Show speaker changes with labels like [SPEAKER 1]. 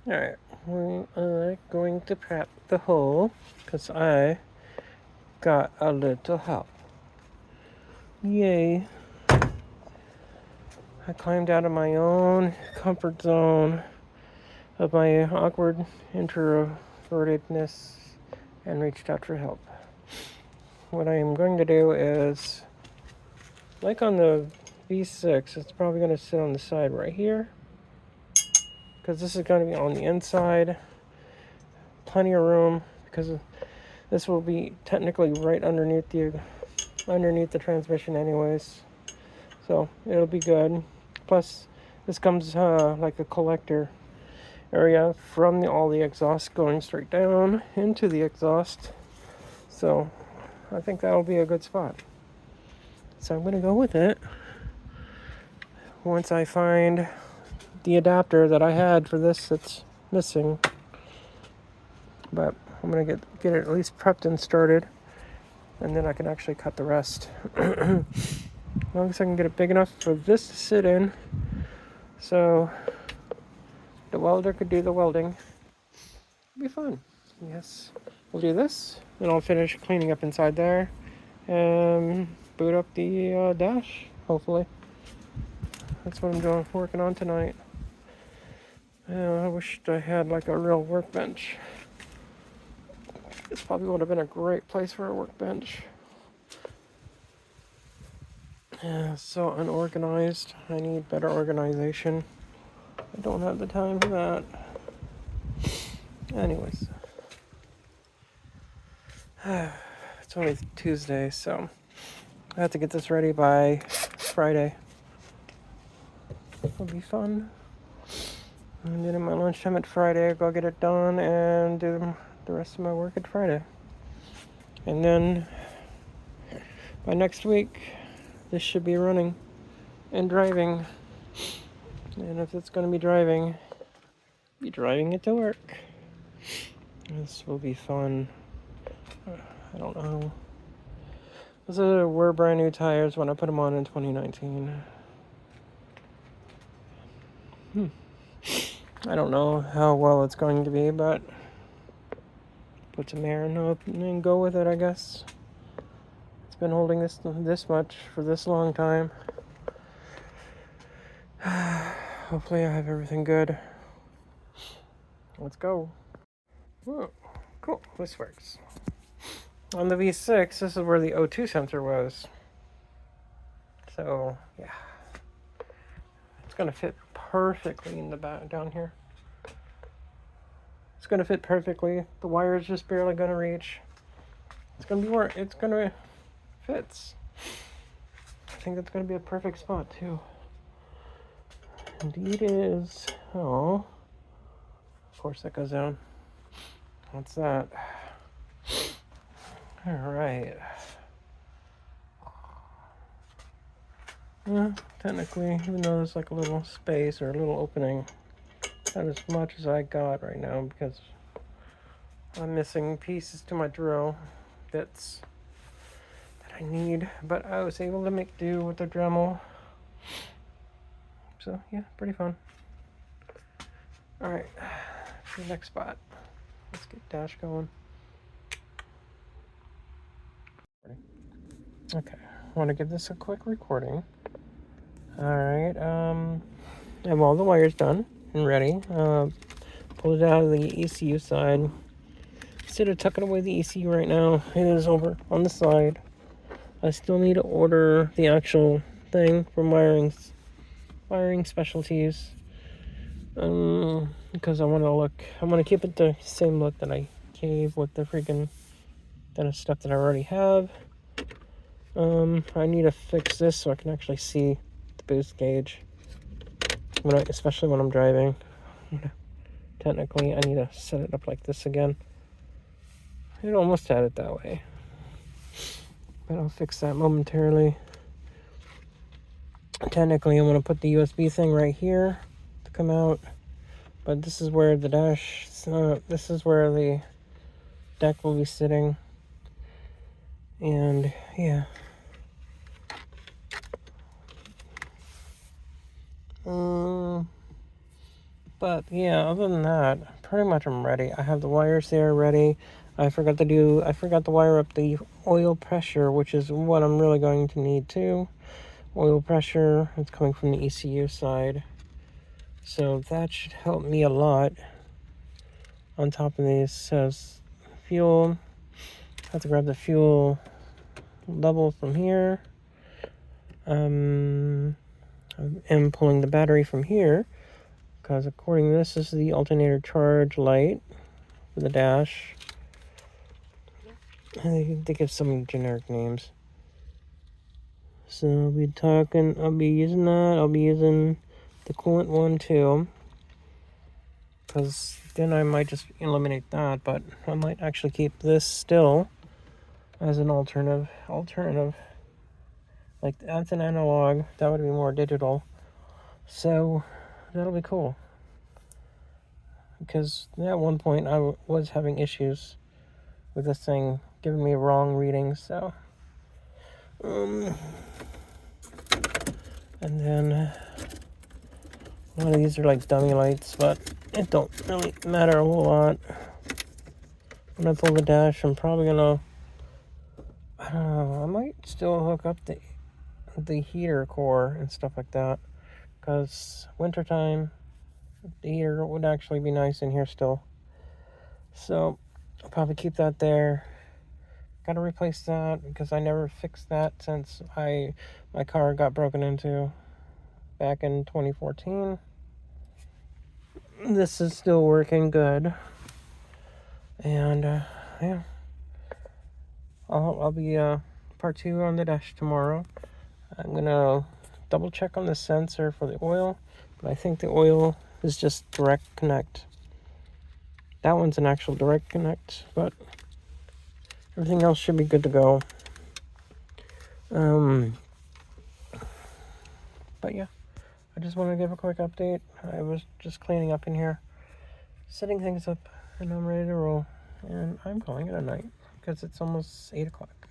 [SPEAKER 1] Alright, we are going to prep the hole because I got a little help. Yay. I climbed out of my own comfort zone of my awkward introvertedness and reached out for help. What I am going to do is, like on the V6, it's probably going to sit on the side right here because this is going to be on the inside. Plenty of room because this will be technically right underneath the transmission anyways, so it'll be good. Plus this comes like a collector area from all the exhaust going straight down into the exhaust, so I think that'll be a good spot. So I'm gonna go with it once I find the adapter that I had for this that's missing, but I'm gonna get it at least prepped and started, and then I can actually cut the rest. As long as I can get it big enough for this to sit in, so the welder could do the welding. It'll be fun. Yes, we'll do this, and I'll finish cleaning up inside there, and boot up the dash. Hopefully, that's what I'm working on tonight. I wished I had like a real workbench. This probably would have been a great place for a workbench. So unorganized. I need better organization. I don't have the time for that. Anyways. It's only Tuesday, so I have to get this ready by Friday. It'll be fun. And then in my lunchtime at Friday, I'll go get it done and do the rest of my work at Friday. And then by next week, this should be running and driving. And if it's going to be driving it to work. This will be fun. I don't know. Those were brand new tires when I put them on in 2019. I don't know how well it's going to be, but put some air in it and go with it, I guess. It's been holding this much for this long time. Hopefully I have everything good. Let's go. Whoa, cool, this works. On the V6, this is where the O2 sensor was. So, yeah. It's gonna fit perfectly in the back down here. It's gonna fit perfectly. The wire is just barely gonna reach. It's gonna be where it's gonna fits. I think that's gonna be a perfect spot too. Indeed is. Oh, of course that goes down. What's that? All right. Technically, even though there's like a little space or a little opening, not as much as I got right now because I'm missing pieces to my drill bits that I need, but I was able to make do with the Dremel. So yeah, pretty fun. All right, for the next spot, let's get dash going. Okay, I want to give this a quick recording. All right, I have all the wires done and ready. Pulled it out of the ECU side. Instead of tucking away the ECU right now, it is over on the side. I still need to order the actual thing from wiring specialties. Because I want to keep it the same look that I gave with the freaking kind of stuff that I already have. I need to fix this so I can actually see the boost gauge, especially when I'm driving. Technically, I need to set it up like this again. It almost had it that way, but I'll fix that momentarily. Technically, I'm going to put the USB thing right here to come out, but this is where the dash, this is where the deck will be sitting, and yeah. But yeah, other than that, pretty much I'm ready. I have the wires there ready. I forgot to wire up the oil pressure, which is what I'm really going to need too. Oil pressure, it's coming from the ECU side. So that should help me a lot. On top of these says fuel. I have to grab the fuel level from here. I'm pulling the battery from here because according to this is the alternator charge light for the dash. They give some generic names. So I'll be using that. I'll be using the coolant one too, because then I might just eliminate that, but I might actually keep this still as an alternative. Like, that's an analog, that would be more digital. So that'll be cool. Because at one point I was having issues with this thing giving me wrong readings, so. And then a lot of these are like dummy lights, but it don't really matter a whole lot. When I pull the dash, I'm probably gonna, I don't know, I might still hook up the heater core and stuff like that, because wintertime, the heater would actually be nice in here still. So I'll probably keep that there. Gotta replace that because I never fixed that since my car got broken into back in 2014. This is still working good, and yeah, I'll be part 2 on the dash tomorrow. I'm gonna double check on the sensor for the oil, but I think the oil is just direct connect. That one's an actual direct connect, but everything else should be good to go. But yeah, I just want to give a quick update. I was just cleaning up in here, setting things up, and I'm ready to roll. And I'm calling it a night because it's almost 8 o'clock.